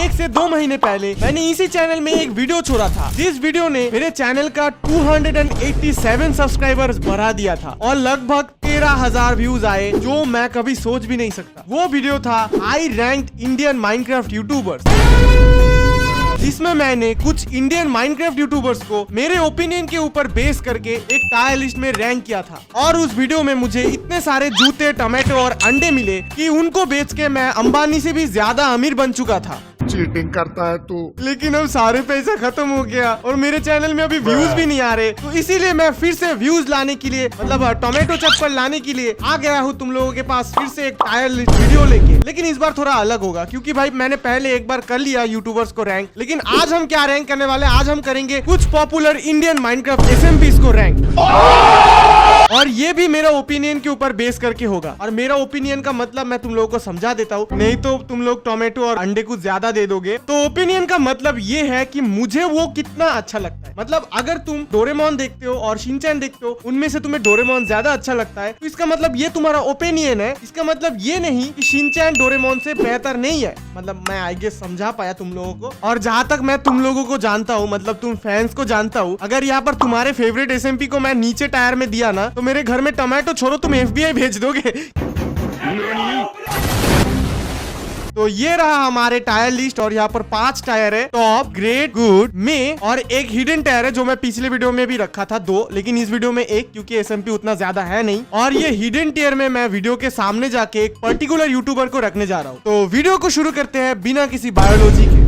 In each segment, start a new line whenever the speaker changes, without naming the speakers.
1 से 2 महीने पहले मैंने इसी चैनल में एक वीडियो छोड़ा था, जिस वीडियो ने मेरे चैनल का 287 सब्सक्राइबर्स बढ़ा दिया था और लगभग 13,000 व्यूज आए, जो मैं कभी सोच भी नहीं सकता। वो वीडियो था आई रैंक्ड इंडियन माइनक्राफ्ट यूट्यूबर्स, जिसमें मैंने कुछ इंडियन माइनक्राफ्ट यूट्यूबर्स को मेरे ओपिनियन के ऊपर बेस करके एक टायर लिस्ट में रैंक किया था। और उस वीडियो में मुझे इतने सारे जूते, टमाटो और अंडे मिले कि उनको बेच के मैं अंबानी से भी ज्यादा अमीर बन चुका था।
चीटिंग करता है तू।
लेकिन अब सारे पैसा खत्म हो गया और मेरे चैनल में अभी व्यूज भी नहीं आ रहे, तो इसीलिए मैं फिर से व्यूज लाने के लिए, मतलब टोमेटो चप्पल लाने के लिए आ गया हूँ तुम लोगों के पास फिर से एक टायर लिस्ट वीडियो लेके। लेकिन इस बार थोड़ा अलग होगा, क्योंकि भाई मैंने पहले एक बार कर लिया यूट्यूबर्स को रैंक, लेकिन आज हम क्या रैंक करने वाले, आज हम करेंगे कुछ पॉपुलर इंडियन माइनक्राफ्ट एसएमपीज को रैंक, और ये भी मेरा ओपिनियन के ऊपर बेस करके होगा। और मेरा ओपिनियन का मतलब मैं तुम लोगों को समझा देता हूँ, नहीं तो तुम लोग टोमेटो और अंडे कुछ ज्यादा दे दोगे। तो ओपिनियन का मतलब ये है कि मुझे वो कितना अच्छा लगता है। मतलब अगर तुम डोरेमोन देखते हो और शिनचैन देखते हो, उनमें से तुम्हें डोरेमोन ज्यादा अच्छा लगता है, तो इसका मतलब ये तुम्हारा ओपिनियन है। इसका मतलब ये नहीं कि शिनचैन डोरेमोन से बेहतर नहीं है। मतलब मैं आई गेस समझा पाया तुम लोगों को। और जहां तक मैं तुम लोगों को जानता हूँ, मतलब तुम फैंस को जानता हूँ, अगर यहाँ पर तुम्हारे फेवरेट एसएमपी को मैं नीचे टायर में दिया ना, तो मेरे घर में टमाटो छोड़ो, तुम एफबीआई भेज दोगे। तो ये रहा हमारे टायर लिस्ट, और यहाँ पर 5 टायर है, टॉप, ग्रेट, गुड, में, और एक हिडन टायर है जो मैं पिछले वीडियो में भी रखा था 2, लेकिन इस वीडियो में 1, क्योंकि एसएमपी उतना ज्यादा है नहीं। और ये हिडन टायर में मैं वीडियो के सामने जाके एक पर्टिकुलर यूट्यूबर को रखने जा रहा हूँ। तो वीडियो को शुरू करते हैं बिना किसी बायोलॉजी के।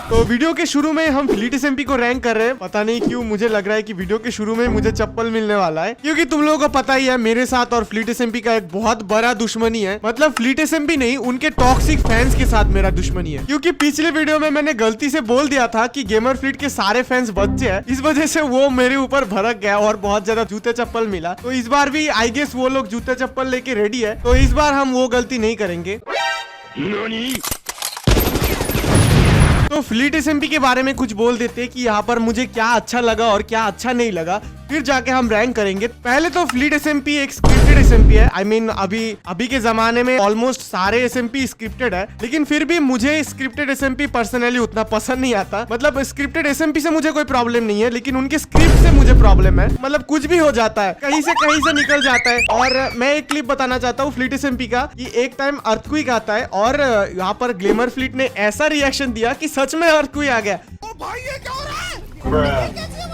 तो वीडियो के शुरू में हम फ्लीट एसएमपी को रैंक कर रहे हैं। पता नहीं क्यों मुझे लग रहा है कि वीडियो के शुरू में मुझे चप्पल मिलने वाला है, क्योंकि तुम लोगों को पता ही है मेरे साथ और फ्लीट एसएमपी का एक बहुत बड़ा दुश्मनी है। मतलब फ्लीट एसएमपी नहीं, उनके टॉक्सिक फैंस के साथ मेरा दुश्मनी है। क्योंकि पिछले वीडियो में मैंने गलती से बोल दिया था कि गेमर फ्लीट के सारे फैंस बच्चे हैं, इस वजह से वो मेरे ऊपर भड़क गया और बहुत ज्यादा जूते चप्पल मिला। तो इस बार भी आई गेस वो लोग जूते चप्पल लेके रेडी है, तो इस बार हम वो गलती नहीं करेंगे। तो फ्लीट एसएमपी के बारे में कुछ बोल देते कि यहाँ पर मुझे क्या अच्छा लगा और क्या अच्छा नहीं लगा, फिर जाके हम रैंक करेंगे। पहले तो फ्लीट एसएमपी एक स्क्रिप्टेड एसएमपी है। आई मीन अभी के जमाने में ऑलमोस्ट सारे एसएमपी स्क्रिप्टेड है, लेकिन फिर भी मुझे स्क्रिप्टेड एसएमपी पर्सनली उतना पसंद नहीं आता। मतलब स्क्रिप्टेड एसएमपी से मुझे कोई प्रॉब्लम नहीं है, लेकिन उनके स्क्रिप्ट से मुझे प्रॉब्लम है। मतलब कुछ भी हो जाता है, कहीं से निकल जाता है। और मैं एक क्लिप बताना चाहता हूँ फ्लीट एसएमपी का, कि एक टाइम अर्थक्वेक आता है और यहाँ पर ग्लेमर फ्लीट ने ऐसा रिएक्शन दिया कि सच में अर्थक्वेक आ गया। ओ भाई ये क्या हो रहा है?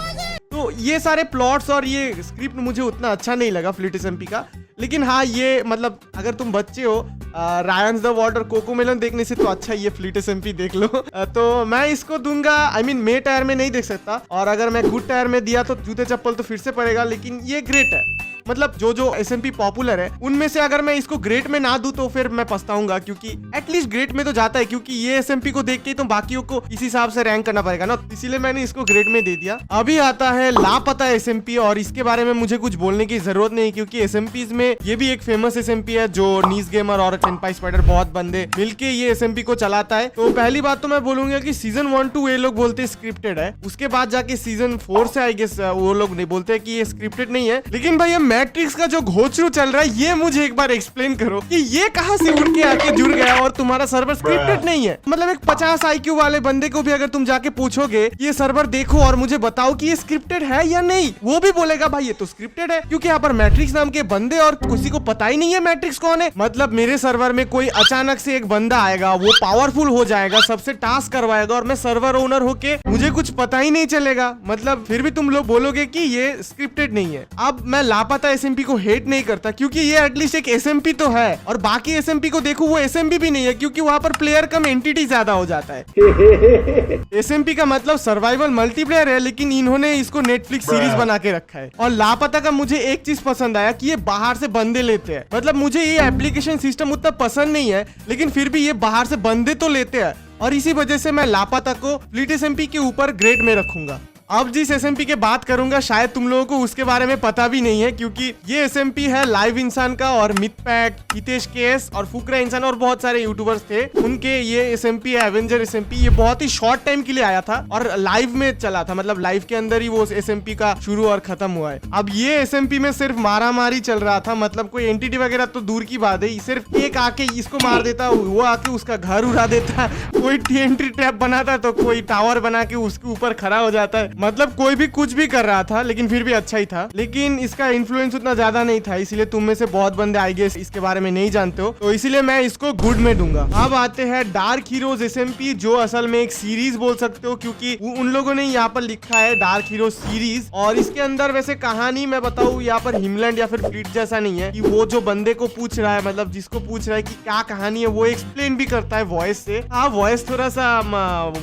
तो ये सारे प्लॉट्स और ये स्क्रिप्ट मुझे उतना अच्छा नहीं लगा फ्लीट एसएमपी का। लेकिन हाँ, ये मतलब अगर तुम बच्चे हो रायंस द वाटर कोकोमेलन देखने से तो अच्छा ये फ्लीट एसएमपी देख लो। तो मैं इसको दूंगा, आई मीन मे टायर में नहीं देख सकता, और अगर मैं गुड टायर में दिया तो जूते चप्पल तो फिर से पड़ेगा, लेकिन ये ग्रेट है। मतलब जो एसएमपी पॉपुलर है उनमें से अगर मैं इसको ग्रेट में ना दूं तो फिर मैं पछताऊंगा, क्योंकि एटलीस्ट ग्रेट में तो जाता है, क्योंकि ये एसएमपी को देख के तो बाकियों को इस हिसाब से रैंक करना पड़ेगा ना, इसीलिए मैंने इसको ग्रेट में दे दिया। अभी आता है लापता एसएमपी, और इसके बारे में मुझे कुछ बोलने की जरूरत नहीं, क्योंकि एसएमपीज में ये भी एक फेमस एसएमपी है जो नीस गेमर और टेनपाई स्पाइडर बहुत बंदे मिलके ये एसएमपी को चलाता है। तो पहली बात तो मैं बोलूंगा कि सीजन 1-2 ये लोग बोलते स्क्रिप्टेड है, उसके बाद जाके सीजन 4 से आई गेस वो लोग नहीं बोलते कि ये स्क्रिप्टेड नहीं है। लेकिन भाई ये मैट्रिक्स का जो घोचरू चल रहा है, ये मुझे एक बार एक्सप्लेन करो कि ये कहां से उड़ के आके जुड़ गया और तुम्हारा सर्वर स्क्रिप्टेड नहीं है। मतलब एक 50 IQ वाले बंदे को भी अगर तुम जाके पूछोगे ये सर्वर देखो और मुझे बताओ कि ये स्क्रिप्टेड है या नहीं, वो भी बोलेगा भाई ये तो स्क्रिप्टेड है, क्योंकि यहाँ पर मैट्रिक्स नाम के बंदे और किसी को पता ही नहीं है मैट्रिक्स कौन है। मतलब मेरे सर्वर में कोई अचानक से एक बंदा आएगा, वो पावरफुल हो जाएगा, सबसे टास्क करवाएगा, और मैं सर्वर ओनर होके मुझे कुछ पता ही नहीं चलेगा। मतलब फिर भी तुम लोग बोलोगे कि ये स्क्रिप्टेड नहीं है। अब मैं लापता एसएमपी को हेट नहीं करता, क्योंकि ये एटलीस्ट एक एसएमपी तो है, और बाकी एसएमपी को देखो वो एसएमपी भी नहीं है, क्योंकि वहां पर प्लेयर कम एंटिटी ज्यादा हो जाता है। एसएमपी का मतलब सर्वाइवल मल्टीप्लेयर है, लेकिन इन्होंने इसको नेटफ्लिक्स सीरीज बना के रखा है। और लापता का मुझे एक चीज पसंद आया कि ये बाहर से बंदे लेते हैं। मतलब मुझे ये एप्लीकेशन सिस्टम उतना पसंद नहीं है, लेकिन फिर भी ये बाहर से बंदे तो लेते हैं, और इसी वजह से मैं लापता को फ्लीट एसएमपी के ऊपर ग्रेड में रखूंगा। अब जिस एसएमपी के बात करूंगा शायद तुम लोगों को उसके बारे में पता भी नहीं है, क्योंकि ये एसएमपी है लाइव इंसान का और मिथपैक, हितेश केस और फुकरा इंसान और बहुत सारे यूट्यूबर्स थे उनके ये एसएमपी है एवेंजर एसएमपी। ये बहुत ही शॉर्ट टाइम के लिए आया था और लाइव में चला था, मतलब लाइव के अंदर ही वो एसएमपी का शुरू और खत्म हुआ है। अब ये एसएमपी में सिर्फ मारामारी चल रहा था, मतलब कोई एंटिटी वगैरह तो दूर की बात है, सिर्फ एक आके इसको मार देता, वो आके उसका घर उड़ा देता, कोई टीएनटी ट्रैप बनाता तो कोई टावर बना के उसके ऊपर खड़ा हो जाता है। मतलब कोई भी कुछ भी कर रहा था, लेकिन फिर भी अच्छा ही था। लेकिन इसका इन्फ्लुएंस उतना ज्यादा नहीं था, इसलिए तुम में से बहुत बंदे आई गेस इसके बारे में नहीं जानते हो, तो इसीलिए मैं इसको गुड में दूंगा। अब आते हैं डार्क हीरोज एसएमपी, जो असल में एक सीरीज बोल सकते हो, क्योंकि उन लोगों ने यहाँ पर लिखा है डार्क हीरो सीरीज। और इसके अंदर वैसे कहानी मैं बताऊँ यहाँ पर हिमलैंड या फिर फ्लीट जैसा नहीं है कि वो जो बंदे को पूछ रहा है, मतलब जिसको पूछ रहा है कि क्या कहानी है, वो एक्सप्लेन भी करता है वॉइस से। हाँ, वॉइस थोड़ा सा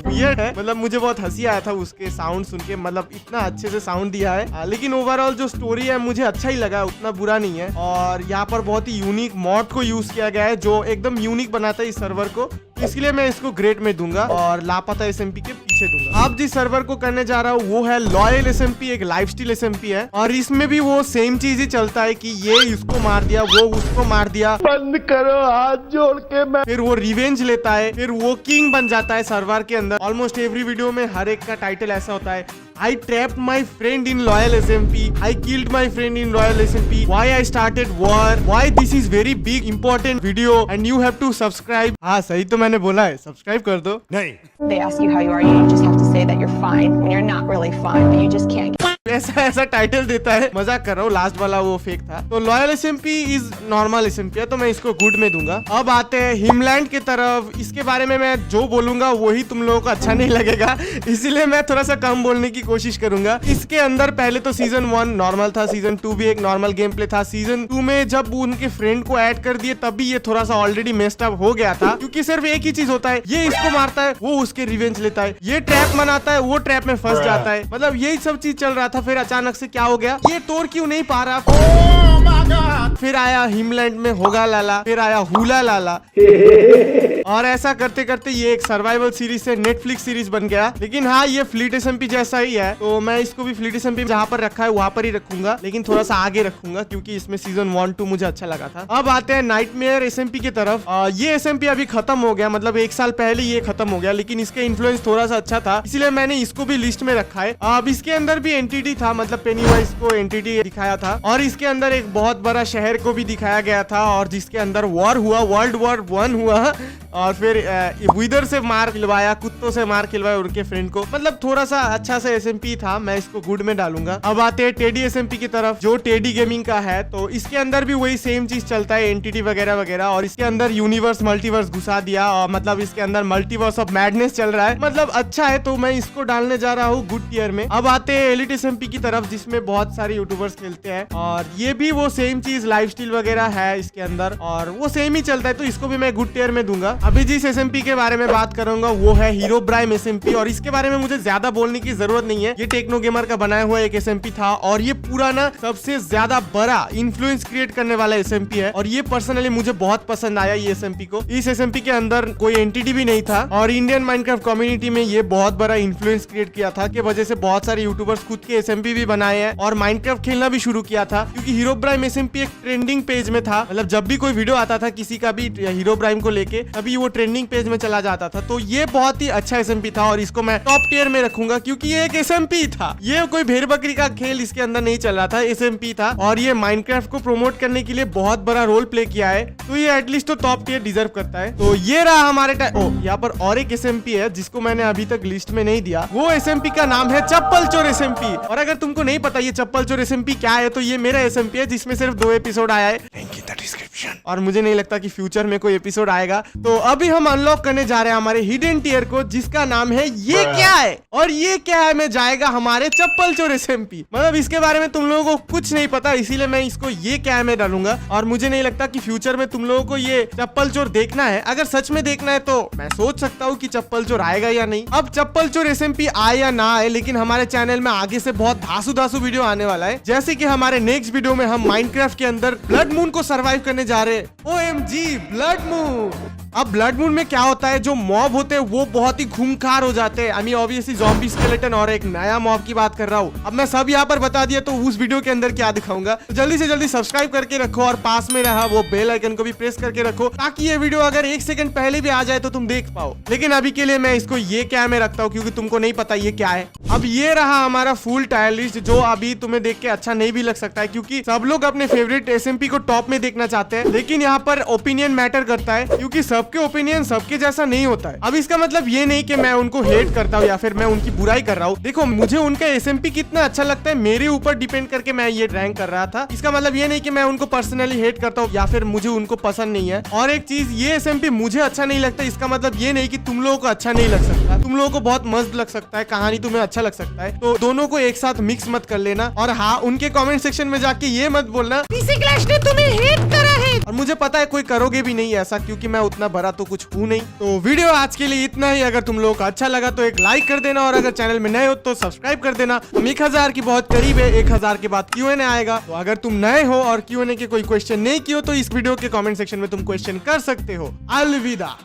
वियर्ड है, मतलब मुझे बहुत हंसी आया था उसके साउंड सुन के, मतलब इतना अच्छे से साउंड दिया है। लेकिन ओवरऑल जो स्टोरी है मुझे अच्छा ही लगा, उतना बुरा नहीं है। और यहाँ पर बहुत ही यूनिक मॉड को यूज किया गया है जो एकदम यूनिक बनाता है इस सर्वर को, इसलिए मैं इसको ग्रेट में दूंगा और लापता एसएमपी के पीछे दूंगा। अब जिस सर्वर को करने जा रहा हूँ वो है लॉयल एसएमपी, एक लाइफस्टाइल एसएमपी है और इसमें भी वो सेम चीज ही चलता है कि ये इसको मार दिया, वो उसको मार दिया, बंद करो हाथ जोड़ के मैं। फिर वो रिवेंज लेता है, फिर वो किंग बन जाता है सर्वर के अंदर। ऑलमोस्ट एवरी वीडियो में हर एक का टाइटल ऐसा होता है, I trapped my friend in loyal SMP. I killed my friend in loyal SMP. Why I started war? Why this is very big important video and you have to subscribe. हाँ सही तो मैंने बोला है, subscribe कर दो। नहीं।
They ask you how you are, you just have to say that you're fine when you're not really fine, but you just can't.
ऐसा टाइटल देता है, मजाक कर रहा हूँ, लास्ट वाला वो फेक था। तो loyal SMP is normal SMP है, तो मैं इसको गुड में दूंगा। अब आते हैं हिमलैंड की तरफ। इसके बारे में मैं जो बोलूंगा वही तुम लोगों को अच्छा नहीं लगेगा, इसीलिए मैं थोड़ा सा कम बोलने की कोशिश करूंगा। इसके अंदर पहले तो सीजन 1 नॉर्मल था, सीजन 2 भी एक नॉर्मल गेम प्ले था। सीजन 2 में जब उनके फ्रेंड को ऐड कर दिए तब भी ये थोड़ा सा ऑलरेडी मेस्ड अप हो गया था, क्योंकि सिर्फ एक ही चीज होता है, ये इसको मारता है, वो उसके रिवेंज लेता है, ये ट्रैप बनाता है, वो ट्रैप में फंस जाता है, मतलब यही सब चीज चल रहा था। फिर अचानक से क्या हो गया, ये तोड़ क्यों नहीं पा रहा, फिर आया हिमलैंड में होगा लाला, फिर आया हुला लाला और ऐसा करते करते ये एक सर्वाइवल सीरीज से नेटफ्लिक्स सीरीज बन गया। लेकिन हाँ, ये फ्लीट एसएमपी जैसा ही है, तो मैं इसको भी फ्लीट एसएमपी जहाँ पर रखा है वहां पर ही रखूंगा, लेकिन थोड़ा सा आगे रखूंगा क्योंकि इसमें सीजन 1-2 मुझे अच्छा लगा था। अब आते हैं नाइटमेयर एसएमपी की तरफ। ये एसएमपी अभी खत्म हो गया, मतलब 1 साल पहले ये खत्म हो गया, लेकिन इसका इन्फ्लुएंस थोड़ा सा अच्छा था, इसलिए मैंने इसको भी लिस्ट में रखा है। अब इसके अंदर भी एंटिटी था, मतलब पेनीवाइज को एंटिटी दिखाया था और इसके अंदर एक बहुत बड़ा शहर को भी दिखाया गया था और जिसके अंदर वॉर हुआ, वर्ल्ड वॉर 1 हुआ और फिर विदर से मार खिलवाया, कुत्तों से मार खिलवाया उनके फ्रेंड को, मतलब थोड़ा सा अच्छा सा एसएमपी था, मैं इसको गुड में डालूंगा। अब आते हैं टेडी एसएमपी की तरफ, जो टेडी गेमिंग का है, तो इसके अंदर भी वही सेम चीज चलता है, एंटिटी वगैरह वगैरह, और इसके अंदर यूनिवर्स मल्टीवर्स घुसा दिया और मतलब इसके अंदर मल्टीवर्स ऑफ मैडनेस चल रहा है, मतलब अच्छा है, तो मैं इसको डालने जा रहा हूँ गुड टियर में। अब आते हैं एलिट एसएमपी की तरफ, जिसमें बहुत सारे यूट्यूबर्स खेलते हैं और ये भी वो सेम चीज लाइफस्टाइल वगैरह है इसके अंदर और वो सेम ही चलता है, तो इसको भी मैं गुड टियर में दूंगा। अभी जिस एसएमपी के बारे में बात करूंगा वो है हीरो ब्राइम एसएमपी और इसके बारे में मुझे ज्यादा बोलने की जरूरत नहीं है, ये टेक्नो गेमर का बनाया हुआ एक एसएमपी था और ये पुराना सबसे ज्यादा बड़ा इन्फ्लुएंस क्रिएट करने वाला एसएमपी है और ये पर्सनली मुझे बहुत पसंद आया ये एसएमपी को। इस एसएमपी के अंदर कोई एंटिटी भी नहीं था और इंडियन माइनक्राफ्ट कम्युनिटी में ये बहुत बड़ा इन्फ्लुएंस क्रिएट किया था, की वजह से बहुत सारे यूट्यूबर्स खुद के एसएमपी भी बनाए हैं और माइनक्राफ्ट खेलना भी शुरू किया था, क्योंकि हीरो ब्राइम एसएमपी एक ट्रेंडिंग पेज में था, मतलब जब भी कोई वीडियो आता था किसी का भी हीरो ब्राइम को लेके तभी वो ट्रेंडिंग पेज में चला जाता था, तो ये बहुत ही अच्छा एसएमपी था और इसको मैं टॉप टियर में रखूंगा क्योंकि ये एक एसएमपी था, ये कोई भेड़ बकरी का खेल इसके अंदर नहीं चल रहा था, एसएमपी था और ये माइनक्राफ्ट को प्रमोट करने के लिए बहुत बड़ा रोल प्ले किया है, तो ये एटलीस्ट तो टॉप टियर डिजर्व करता है। तो ये रहा हमारे यहाँ पर और एक एसएमपी है जिसको मैंने अभी तक लिस्ट में नहीं दिया, वो एसएमपी का नाम है चप्पल चोर एसएमपी। और अगर तुमको नहीं पता ये चप्पल चोर एसएमपी क्या है, तो ये मेरा एसएमपी है जिसमें सिर्फ 2 एपिसोड आया है, लिंक इन द डिस्क्रिप्शन, और मुझे नहीं लगता कि फ्यूचर में कोई एपिसोड आएगा। तो अभी हम अनलॉक करने जा रहे हैं हमारे हिडन टियर को, जिसका नाम है ये क्या है, और ये क्या है में जाएगा हमारे चप्पल चोर एसएमपी। मतलब इसके बारे में तुम लोगों को कुछ नहीं पता, इसीलिए मैं इसको ये क्या है में डालूंगा और मुझे नहीं लगता कि फ्यूचर में तुम लोगों को ये चप्पल चोर देखना है। अगर सच में देखना है तो मैं सोच सकता हूँ कि चप्पल चोर आएगा या नहीं। अब चप्पल चोर एसएमपी आए या ना आए, लेकिन हमारे चैनल में आगे से बहुत धासु वीडियो आने वाला है, जैसे कि हमारे नेक्स्ट वीडियो में हम माइनक्राफ्ट के अंदर ब्लड मून को सर्वाइव करने जा रहे हैं। OMG blood moon. अब ब्लड मून में क्या होता है, जो मॉब होते हैं वो बहुत ही खूंखार हो जाते हैं। I mean obviously zombie skeleton और एक नया मॉब की बात कर रहा हूँ। अब मैं सब यहाँ पर बता दिया तो उस वीडियो के अंदर क्या दिखाऊंगा, तो जल्दी से जल्दी सब्सक्राइब करके रखो और पास में रहा वो बेल आइकन को भी प्रेस करके रखो, ताकि ये वीडियो अगर 1 सेकंड पहले भी आ जाए तो तुम देख पाओ। लेकिन अभी के लिए मैं इसको ये क्या में रखता हूँ, क्योंकि तुमको नहीं पता ये क्या है। अब ये रहा हमारा फुल टायर लिस्ट, जो अभी तुम्हें देख के अच्छा नहीं भी लग सकता है, क्योंकि सब लोग अपने फेवरेट एसएमपी को टॉप में देखना चाहते हैं। लेकिन यहाँ पर ओपिनियन मैटर करता है, क्योंकि सबके ओपिनियन सबके जैसा नहीं होता है। अब इसका मतलब ये नहीं कि मैं उनको हेट करता हूँ या फिर मैं उनकी बुराई कर रहा हूँ। देखो, मुझे उनका एसएमपी कितना अच्छा लगता है मेरे ऊपर डिपेंड करके मैं ये रैंक कर रहा था। इसका मतलब ये नहीं कि मैं उनको पर्सनली हेट करता हूँ या फिर मुझे उनको पसंद नहीं है। और एक चीज, ये एसएमपी मुझे अच्छा नहीं लगता, इसका मतलब ये नहीं कि तुम लोगों को अच्छा नहीं लग सकता। तुम लोगों को बहुत मस्त लग सकता है, कहानी तुम्हें अच्छा लग सकता है, तो दोनों को एक साथ मिक्स मत कर लेना। और हाँ, उनके कमेंट सेक्शन में जाके ये मत बोलना पीसी क्लैश ने तुम्हें हेट करा है, और मुझे पता है कोई करोगे भी नहीं ऐसा, क्योंकि मैं उतना बड़ा तो कुछ हूँ नहीं। तो वीडियो आज के लिए इतना ही। अगर तुम लोगों को अच्छा लगा तो एक लाइक कर देना, और अगर चैनल में नए हो तो सब्सक्राइब कर देना। हम 1000 की बहुत करीब है, 1000 के बाद Q&A आएगा। तो अगर तुम नए हो और Q&A के कोई क्वेश्चन नहीं किए हो तो इस वीडियो के कमेंट सेक्शन में तुम क्वेश्चन कर सकते हो। अलविदा।